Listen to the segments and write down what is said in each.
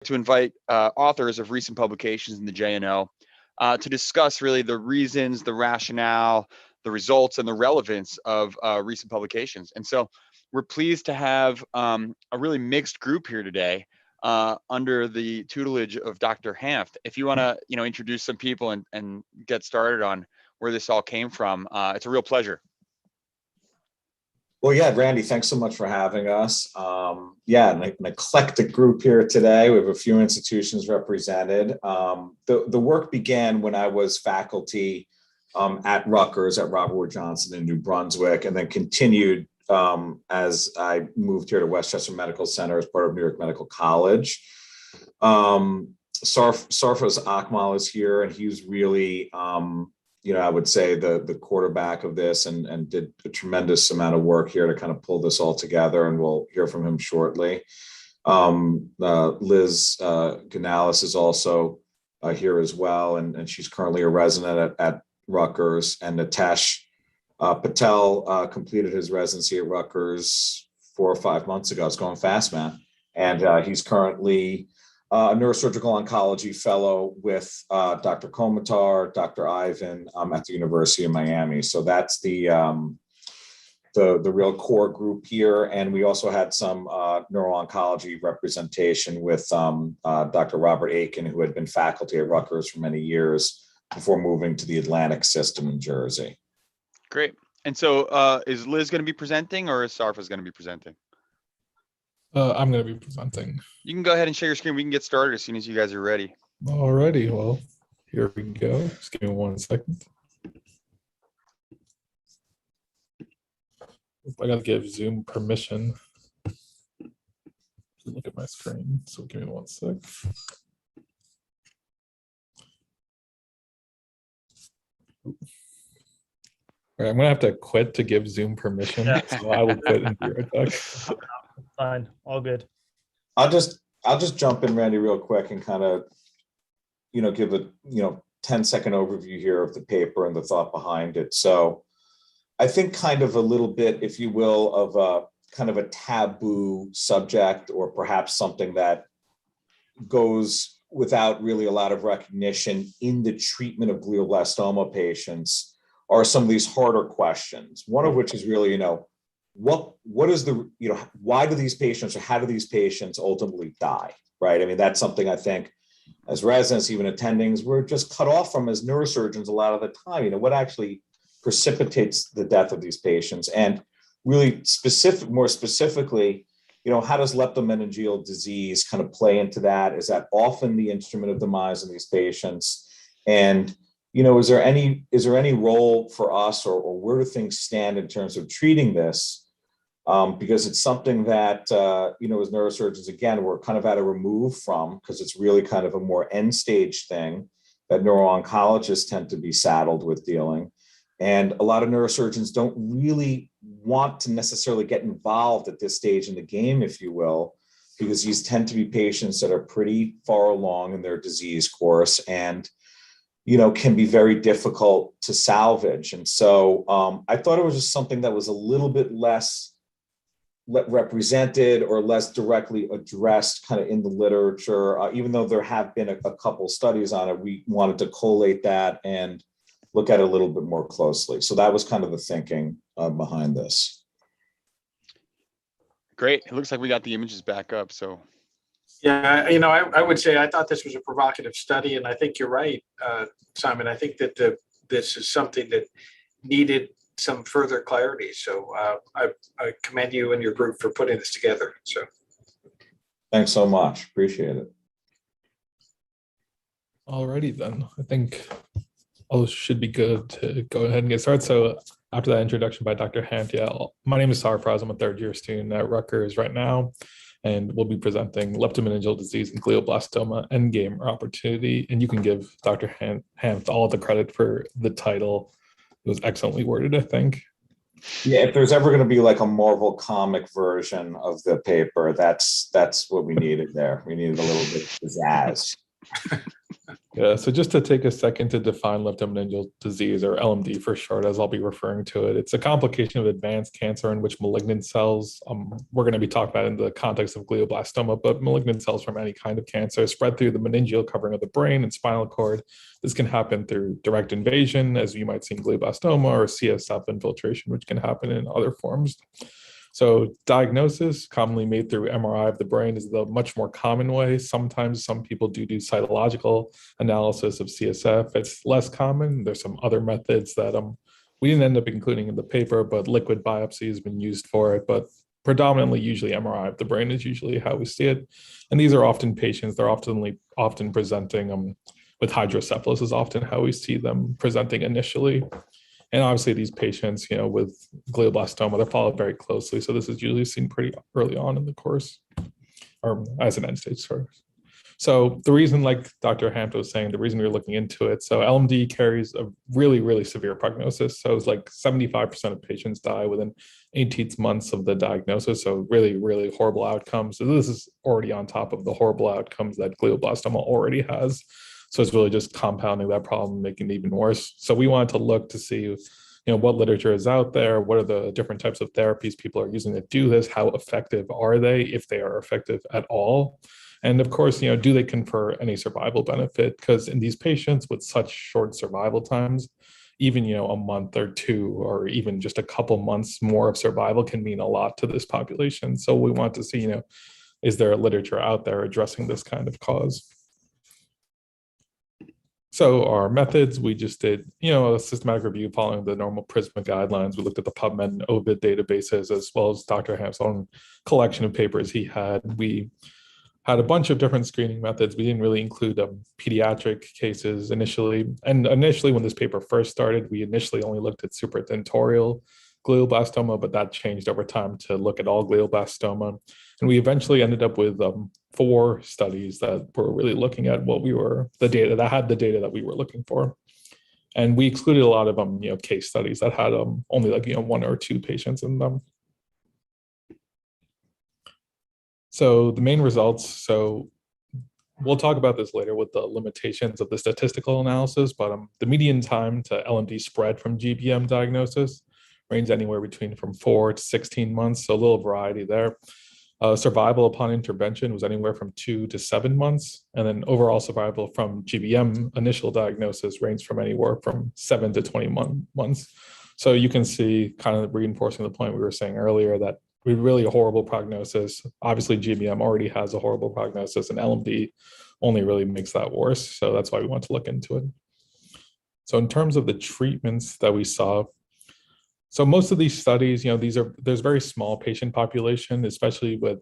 to invite authors of recent publications in the JNO to discuss really the reasons, the rationale, the results, and the relevance of recent publications. And so we're pleased to have a really mixed group here today under the tutelage of Dr. Hanft. If you want to, introduce some people and get started on where this all came from, it's a real pleasure. Well, yeah, Randy, thanks so much for having us. An eclectic group here today. We have a few institutions represented. The work began when I was faculty at Rutgers at Robert Wood Johnson in New Brunswick, and then continued as I moved here to Westchester Medical Center as part of New York Medical College. Sarfraz Akmal is here, and he's really I would say the quarterback of this and did a tremendous amount of work here to kind of pull this all together, and we'll hear from him shortly. Liz Ganalis is also here as well, and she's currently a resident at Rutgers, and Nitesh Patel completed his residency at Rutgers 4 or 5 months ago. It's going fast, man. And he's currently a neurosurgical oncology fellow with Dr. Komatar, Dr. Ivan at the University of Miami. So that's the real core group here. And we also had some neuro-oncology representation with Dr. Robert Aiken, who had been faculty at Rutgers for many years before moving to the Atlantic system in Jersey. Great. And so is Liz going to be presenting, or is Sarfraz going to be presenting? I'm going to be presenting. You can go ahead and share your screen. We can get started as soon as you guys are ready. Alrighty, well, here we go. Just give me 1 second. I got to give Zoom permission to look at my screen. So give me 1 sec. All right, I'm going to have to quit to give Zoom permission. Yeah. So I will quit and be right back. Fine, all good. I'll just jump in, Randy, real quick and kind of, give a 10-second overview here of the paper and the thought behind it. So I think kind of a little bit, if you will, of a kind of a taboo subject, or perhaps something that goes without really a lot of recognition in the treatment of glioblastoma patients, are some of these harder questions. One of which is really, what is the, why do these patients, or how do these patients ultimately die, right? I mean, that's something I think as residents, even attendings, we're just cut off from as neurosurgeons a lot of the time. What actually precipitates the death of these patients? And really more specifically, how does leptomeningeal disease kind of play into that? Is that often the instrument of demise in these patients? And is there any role for us, or where do things stand in terms of treating this? Because it's something that, as neurosurgeons, again, we're kind of at a remove from, because it's really kind of a more end stage thing that neuro-oncologists tend to be saddled with dealing. And a lot of neurosurgeons don't really want to necessarily get involved at this stage in the game, if you will, because these tend to be patients that are pretty far along in their disease course and can be very difficult to salvage. And so I thought it was just something that was a little bit less represented or less directly addressed kind of in the literature, even though there have been a couple studies on it. We wanted to collate that and look at it a little bit more closely. So that was kind of the thinking behind this. Great. It looks like we got the images back up. So yeah, I would say I thought this was a provocative study, and I think you're right, Simon. I think that this is something that needed some further clarity. So I commend you and your group for putting this together. So thanks so much. Appreciate it. Alrighty then. I think all should be good to go ahead and get started. So after that introduction by Dr. Hanft, my name is Sarfraz. I'm a third-year student at Rutgers right now, and we'll be presenting leptomeningeal disease and glioblastoma endgame or opportunity. And you can give Dr. Hanft all the credit for the title. It was excellently worded, I think. Yeah, if there's ever going to be like a Marvel comic version of the paper, that's what we needed there. We needed a little bit of pizzazz. Yeah, so just to take a second to define leptomeningeal disease, or LMD for short, as I'll be referring to it, it's a complication of advanced cancer in which malignant cells, we're going to be talking about in the context of glioblastoma, but malignant cells from any kind of cancer spread through the meningeal covering of the brain and spinal cord. This can happen through direct invasion, as you might see in glioblastoma, or CSF infiltration, which can happen in other forms. So diagnosis, commonly made through MRI of the brain, is the much more common way. Sometimes some people do cytological analysis of CSF. It's less common. There's some other methods that we didn't end up including in the paper, but liquid biopsy has been used for it. But predominantly, usually MRI of the brain is usually how we see it. And these are often patients. They're often presenting with hydrocephalus is often how we see them presenting initially. And obviously these patients, with glioblastoma, they're followed very closely. So this is usually seen pretty early on in the course, or as an end stage sort of. So the reason, like Dr. Hampton was saying, the reason we're looking into it, so LMD carries a really, really severe prognosis. So it's like 75% of patients die within 18 months of the diagnosis. So really, really horrible outcomes. So this is already on top of the horrible outcomes that glioblastoma already has. So it's really just compounding that problem, making it even worse. So we wanted to look to see, what literature is out there, what are the different types of therapies people are using to do this, how effective are they, if they are effective at all. And of course, do they confer any survival benefit? Because in these patients with such short survival times, even, a month or two, or even just a couple months more of survival can mean a lot to this population. So we want to see, is there a literature out there addressing this kind of cause? So our methods, we just did, a systematic review following the normal PRISMA guidelines. We looked at the PubMed and OVID databases, as well as Dr. Hamp's own collection of papers he had. We had a bunch of different screening methods. We didn't really include pediatric cases initially. And initially, when this paper first started, we initially only looked at supratentorial glioblastoma, but that changed over time to look at all glioblastoma. And we eventually ended up with 4 studies that were really looking at the data that we were looking for. And we excluded a lot of case studies that had only 1 or 2 patients in them. So the main results, so we'll talk about this later with the limitations of the statistical analysis, but the median time to LMD spread from GBM diagnosis ranged anywhere between from 4 to 16 months, so a little variety there. Survival upon intervention was anywhere from 2 to 7 months, and then overall survival from GBM initial diagnosis ranged from anywhere from 7 to 21 months. So you can see, kind of reinforcing the point we were saying earlier, that we really a horrible prognosis. Obviously, GBM already has a horrible prognosis, and LMD only really makes that worse. So that's why we want to look into it. So in terms of the treatments that we saw, so most of these studies, there's very small patient population, especially with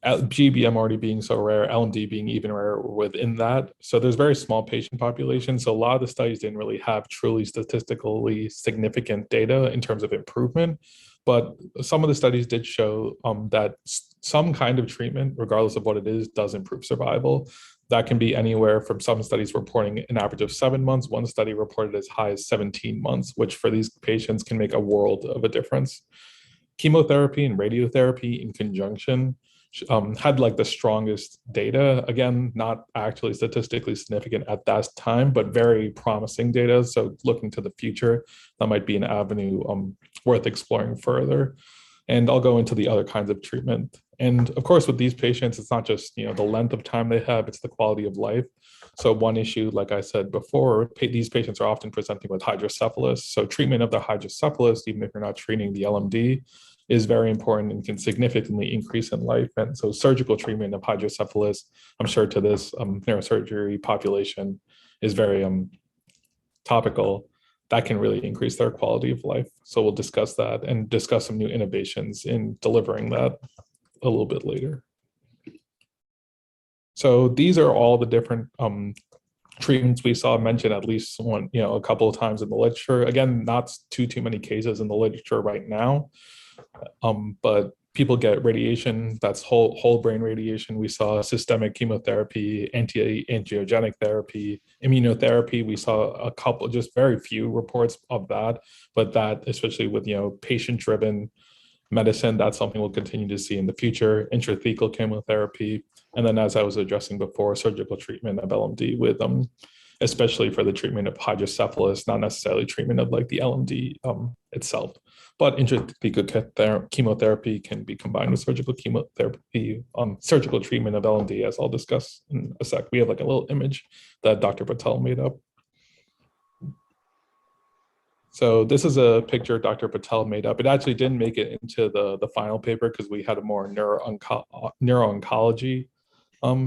GBM already being so rare, LMD being even rarer within that. So there's very small patient population. So a lot of the studies didn't really have truly statistically significant data in terms of improvement. But some of the studies did show that some kind of treatment, regardless of what it is, does improve survival. That can be anywhere from some studies reporting an average of 7 months. One study reported as high as 17 months, which for these patients can make a world of a difference. Chemotherapy and radiotherapy in conjunction had the strongest data. Again, not actually statistically significant at that time, but very promising data. So looking to the future, that might be an avenue worth exploring further. And I'll go into the other kinds of treatment. And of course, with these patients, it's not just the length of time they have, it's the quality of life. So one issue, like I said before, these patients are often presenting with hydrocephalus. So treatment of the hydrocephalus, even if you're not treating the LMD, is very important and can significantly increase in life. And so surgical treatment of hydrocephalus, I'm sure to this neurosurgery population, is very topical. That can really increase their quality of life. So we'll discuss that and discuss some new innovations in delivering that a little bit later. So these are all the different treatments we saw mentioned at least one, a couple of times in the literature. Again, not too many cases in the literature right now, but people get radiation. That's whole brain radiation. We saw systemic chemotherapy, anti-angiogenic therapy, immunotherapy. We saw a couple, just very few reports of that, but that especially with patient-driven medicine. That's something we'll continue to see in the future, intrathecal chemotherapy. And then, as I was addressing before, surgical treatment of LMD with especially for the treatment of hydrocephalus, not necessarily treatment of like the LMD itself. But intrathecal chemotherapy can be combined with surgical chemotherapy, surgical treatment of LMD, as I'll discuss in a sec. We have like a little image that Dr. Patel made up. So this is a picture Dr. Patel made up. It actually didn't make it into the final paper because we had a more neuro-oncology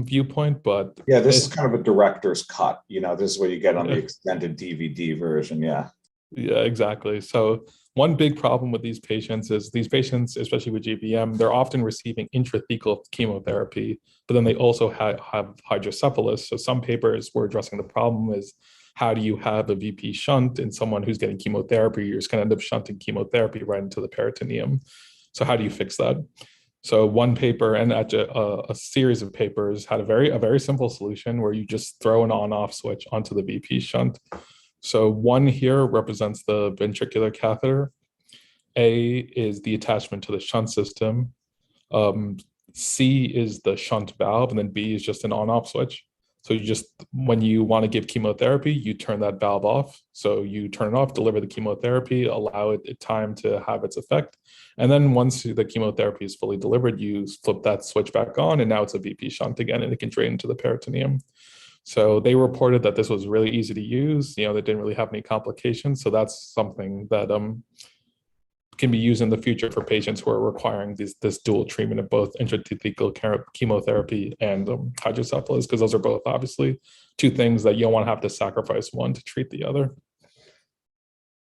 viewpoint, but Yeah, this is kind of a director's cut. This is what you get on the Yeah. extended DVD version. Yeah. Yeah, exactly. So one big problem with these patients is these patients, especially with GBM, they're often receiving intrathecal chemotherapy, but then they also have hydrocephalus. So some papers were addressing the problem is how do you have a VP shunt in someone who's getting chemotherapy? You're just going to end up shunting chemotherapy right into the peritoneum. So how do you fix that? So one paper and a series of papers had a very simple solution where you just throw an on-off switch onto the VP shunt. So one here represents the ventricular catheter. A is the attachment to the shunt system. C is the shunt valve, and then B is just an on-off switch. So you just, when you want to give chemotherapy, you turn that valve off. So you turn it off, deliver the chemotherapy, allow it time to have its effect. And then once the chemotherapy is fully delivered, you flip that switch back on, and now it's a VP shunt again, and it can drain into the peritoneum. So they reported that this was really easy to use. They didn't really have any complications. So that's something that can be used in the future for patients who are requiring this dual treatment of both intrathecal chemotherapy and hydrocephalus, because those are both obviously two things that you don't want to have to sacrifice one to treat the other.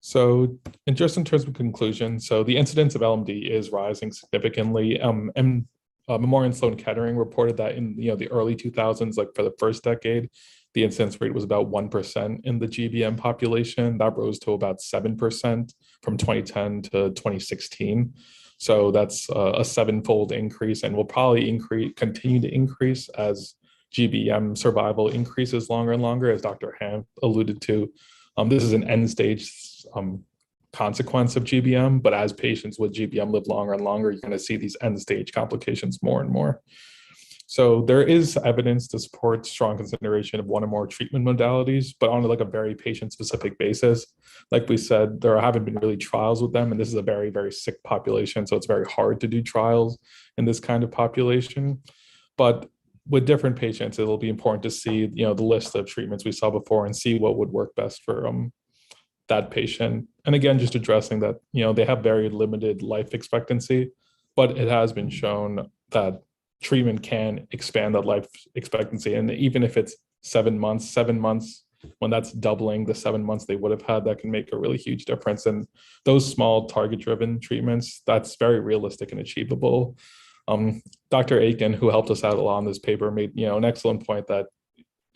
So just in terms of conclusion, so the incidence of LMD is rising significantly. Memorial Sloan Kettering reported that in the early 2000s, like for the first decade, the incidence rate was about 1% in the GBM population. That rose to about 7% from 2010 to 2016. So that's a sevenfold increase, and will probably continue to increase as GBM survival increases longer and longer, as Dr. Ham alluded to. This is an end stage consequence of GBM, but as patients with GBM live longer and longer, you're going to see these end stage complications more and more. So there is evidence to support strong consideration of one or more treatment modalities, but on like a very patient-specific basis. Like we said, there haven't been really trials with them, and this is a very sick population, so it's very hard to do trials in this kind of population. But with different patients, it'll be important to see the list of treatments we saw before and see what would work best for that patient. And again, just addressing that they have very limited life expectancy, but it has been shown that treatment can expand that life expectancy. And even if it's 7 months, when that's doubling the 7 months they would have had, that can make a really huge difference. And those small target-driven treatments, that's very realistic and achievable. Dr. Aiken, who helped us out a lot on this paper, made an excellent point that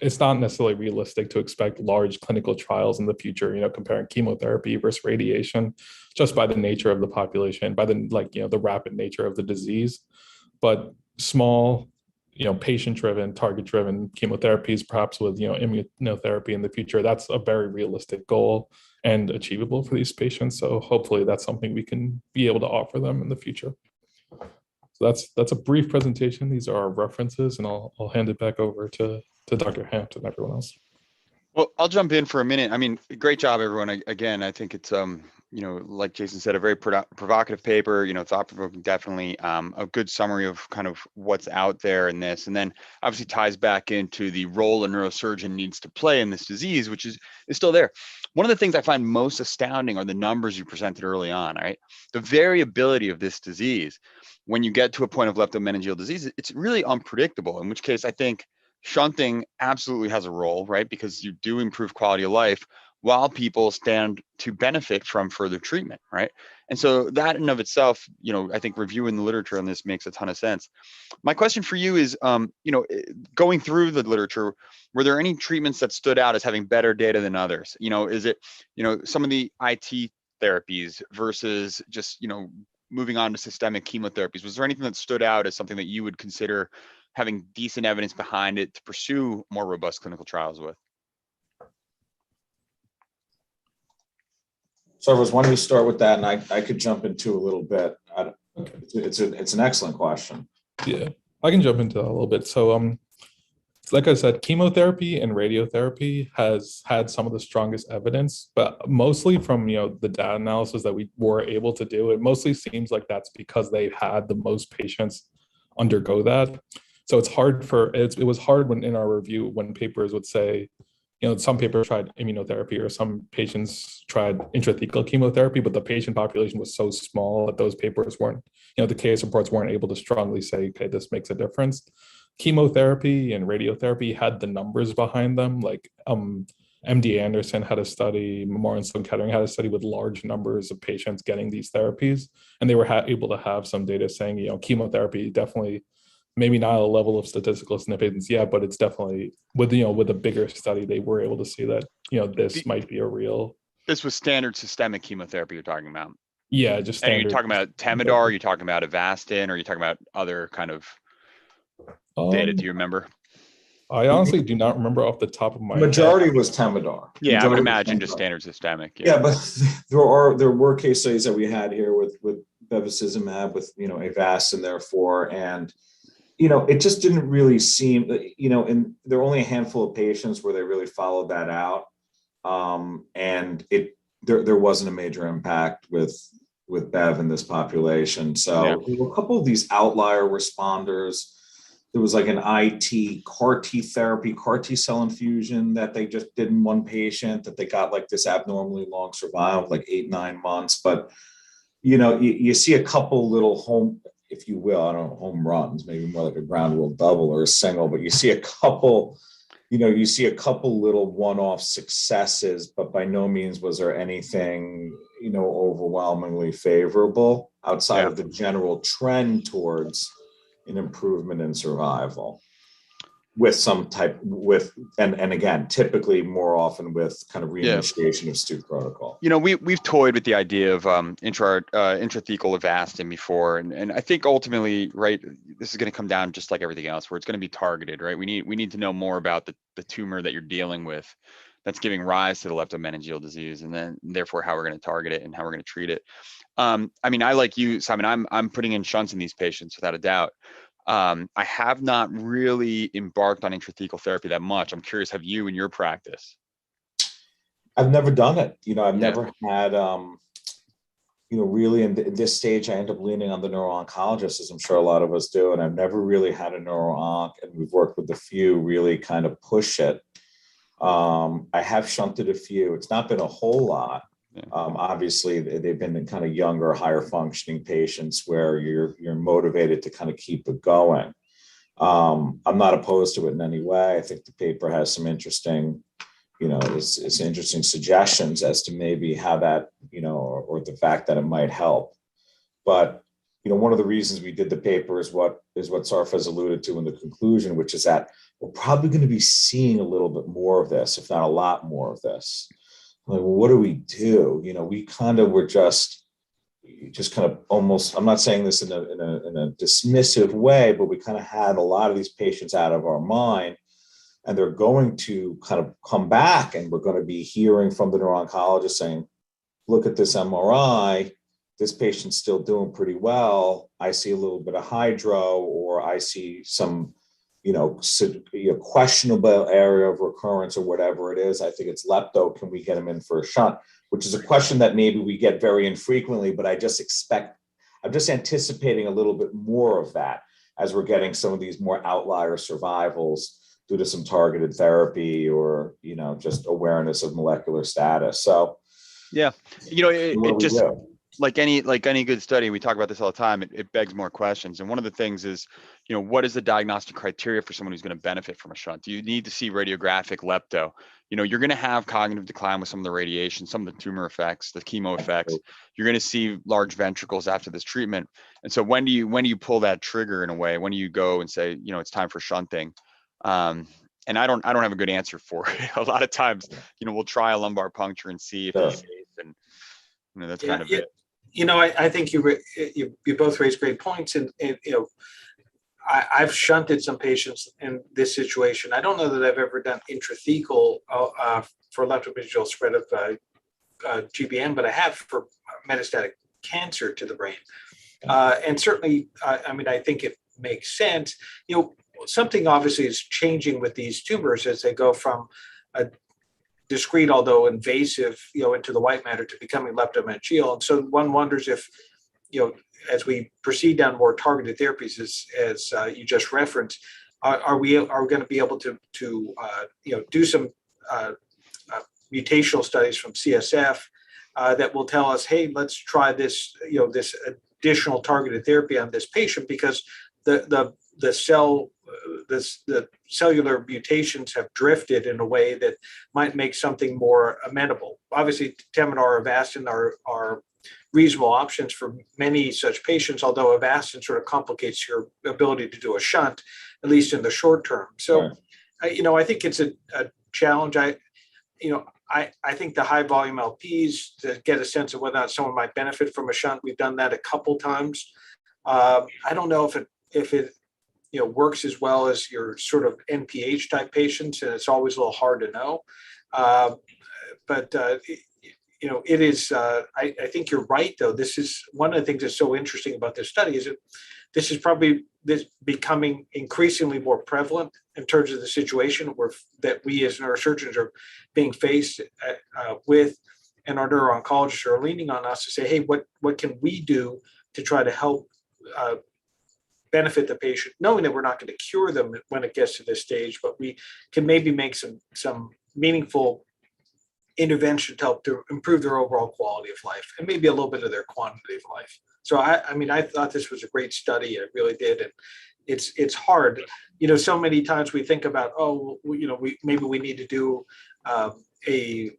it's not necessarily realistic to expect large clinical trials in the future, comparing chemotherapy versus radiation, just by the nature of the population, by the rapid nature of the disease. But small, patient-driven, target-driven chemotherapies, perhaps with, immunotherapy in the future, that's a very realistic goal and achievable for these patients. So hopefully that's something we can be able to offer them in the future. So that's a brief presentation. These are our references, and I'll hand it back over to Dr. Hampton and everyone else. Well, I'll jump in for a minute. I mean, great job, everyone. Again, I think it's, like Jason said, a very provocative paper, thought-provoking, definitely a good summary of kind of what's out there in this. And then obviously ties back into the role a neurosurgeon needs to play in this disease, which is still there. One of the things I find most astounding are the numbers you presented early on, right? The variability of this disease. When you get to a point of leptomeningeal disease, it's really unpredictable, in which case I think shunting absolutely has a role, right? Because you do improve quality of life while people stand to benefit from further treatment, right? And so that in of itself, I think reviewing the literature on this makes a ton of sense. My question for you is, going through the literature, were there any treatments that stood out as having better data than others? Is it, some of the IT therapies versus just, moving on to systemic chemotherapies? Was there anything that stood out as something that you would consider having decent evidence behind it to pursue more robust clinical trials with? So I was wanting to start with that, and I could jump into a little bit. Okay. It's an excellent question. Yeah, I can jump into that a little bit. So, like I said, chemotherapy and radiotherapy has had some of the strongest evidence, but mostly from the data analysis that we were able to do, it mostly seems like that's because they've had the most patients undergo that. So it was hard when in our review when papers would say, some papers tried immunotherapy or some patients tried intrathecal chemotherapy, but the patient population was so small that those papers weren't, the case reports weren't able to strongly say, okay, this makes a difference. Chemotherapy and radiotherapy had the numbers behind them. Like MD Anderson had a study, Memorial Sloan Kettering had a study with large numbers of patients getting these therapies, and they were able to have some data saying, chemotherapy definitely, maybe not a level of statistical significance yet, but it's definitely with a bigger study, they were able to see that this might be a real. This was standard systemic chemotherapy you're talking about. Yeah, just And are you standard. talking about Temodar? Are you talking about Avastin? Or are you talking about other kind of data? Do you remember? I honestly do not remember off the top of my head. Majority was Temodar. Yeah, I would Majority was imagine just Temodar. standard systemic. Yeah, but there were case studies that we had here with bevacizumab, with Avastin, therefore, and it just didn't really seem that, and there were only a handful of patients where they really followed that out, and there wasn't a major impact with Bev in this population. So Yeah. there were a couple of these outlier responders. There was like an IT CAR T therapy, CAR T cell infusion that they just did in one patient that they got like this abnormally long survival, like 8-9 months. But, you see a couple little home, if you will, I don't know, home runs, maybe more like a ground rule double or a single, but you see a couple little one-off successes, but by no means was there anything, overwhelmingly favorable outside of the general trend towards an improvement in survival with and again, typically more often with kind of reinitiation of Stu protocol. We've toyed with the idea of intrathecal Avastin before, and I think ultimately, right, this is going to come down just like everything else, where it's going to be targeted, right? We need to know more about the tumor that you're dealing with that's giving rise to the leptomeningeal disease, and then therefore how we're going to target it and how we're going to treat it. I like you, Simon, I'm putting in shunts in these patients without a doubt. I have not really embarked on intrathecal therapy that much. I'm curious, have you in your practice? I've never done it. I've never had, really in this stage, I end up leaning on the neuro-oncologist, as I'm sure a lot of us do. And I've never really had a neuro-onc, and we've worked with a few really kind of push it. I have shunted a few. It's not been a whole lot. Yeah. Obviously, they've been in kind of younger, higher functioning patients where you're motivated to kind of keep it going. I'm not opposed to it in any way. I think the paper has some interesting, it's interesting suggestions as to maybe how that, or the fact that it might help. But one of the reasons we did the paper is what Sarf has alluded to in the conclusion, which is that we're probably going to be seeing a little bit more of this, if not a lot more of this. Like, well, what do we do? We kind of were just kind of almost, I'm not saying this in a dismissive way, but we kind of had a lot of these patients out of our mind, and they're going to kind of come back, and we're going to be hearing from the neuro-oncologist saying, look at this MRI, this patient's still doing pretty well. I see a little bit of hydro, or I see some questionable area of recurrence or whatever it is. I think it's lepto. Can we get him in for a shunt? Which is a question that maybe we get very infrequently, but I'm just anticipating a little bit more of that as we're getting some of these more outlier survivals due to some targeted therapy or, just awareness of molecular status. So, yeah, it just, like any good study, we talk about this all the time, it begs more questions. And one of the things is, what is the diagnostic criteria for someone who's going to benefit from a shunt? Do you need to see radiographic lepto? You're going to have cognitive decline with some of the radiation, some of the tumor effects, the chemo effects. You're going to see large ventricles after this treatment. And so when do you pull that trigger in a way? When do you go and say, it's time for shunting? And I don't have a good answer for it. A lot of times, we'll try a lumbar puncture and see if it's safe, and that's kind of it. I think you both raised great points, and I've shunted some patients in this situation. I don't know that I've ever done intrathecal for leptomeningeal spread of GBM, but I have for metastatic cancer to the brain. And certainly, I mean, I think it makes sense. Something obviously is changing with these tumors as they go from a discrete, although invasive, into the white matter to becoming leptomeningeal. And so one wonders if, as we proceed down more targeted therapies, as you just referenced, are we going to be able to do some mutational studies from CSF that will tell us, hey, let's try this, this additional targeted therapy on this patient, because the cellular mutations have drifted in a way that might make something more amenable. Obviously, Temin or Avastin are reasonable options for many such patients, although Avastin sort of complicates your ability to do a shunt, at least in the short term. So, right. I think it's a challenge. I think the high volume LPs, to get a sense of whether or not someone might benefit from a shunt, we've done that a couple times. I don't know if it works as well as your sort of NPH type patients, and it's always a little hard to know. But it is. I think you're right, though. This is one of the things that's so interesting about this study is that this is probably becoming increasingly more prevalent in terms of the situation that we as neurosurgeons are being faced with, and our neuro-oncologists are leaning on us to say, hey, what can we do to try to help benefit the patient, knowing that we're not going to cure them when it gets to this stage, but we can maybe make some meaningful intervention to help to improve their overall quality of life and maybe a little bit of their quantity of life. So I thought this was a great study. I really did. And it's hard, so many times we think about, maybe we need to do a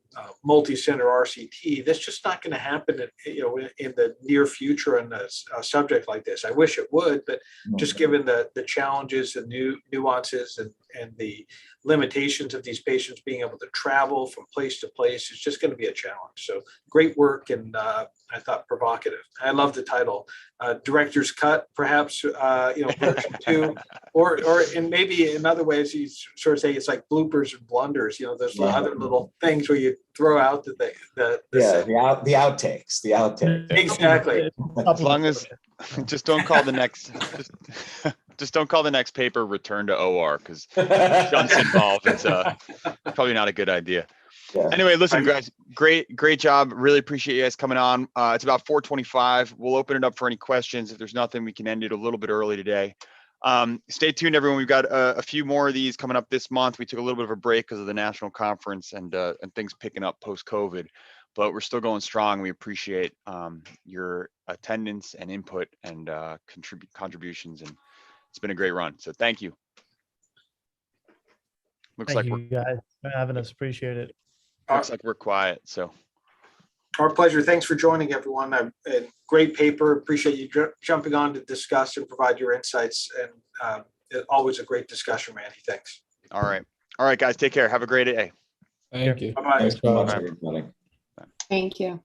multi-center RCT. That's just not going to happen in the near future in a subject like this. I wish it would, but just given the challenges and nuances and the limitations of these patients being able to travel from place to place, it's just going to be a challenge. So great work, and I thought provocative. I love the title, Director's Cut, perhaps, version 2, or and maybe in other ways you sort of say it's like bloopers and blunders. There's other little things where you throw out the outtakes. Exactly. As long as just don't call the next just don't call the next paper Return to OR, because shunts involved. It's probably not a good idea. Yeah. Anyway, listen, guys, great job. Really appreciate you guys coming on. It's about 4:25. We'll open it up for any questions. If there's nothing, we can end it a little bit early today. Stay tuned, everyone. We've got a few more of these coming up this month. We took a little bit of a break because of the national conference and things picking up post-COVID, but we're still going strong. We appreciate your attendance and input and contributions, and it's been a great run. So thank you. Thank you guys for having us. Appreciate it. Looks like we're quiet. So our pleasure. Thanks for joining, everyone. Great paper. Appreciate you jumping on to discuss and provide your insights. And always a great discussion, Randy. Thanks. All right, guys. Take care. Have a great day. Thank you. Bye-bye. Thanks so much, everybody. Thank you.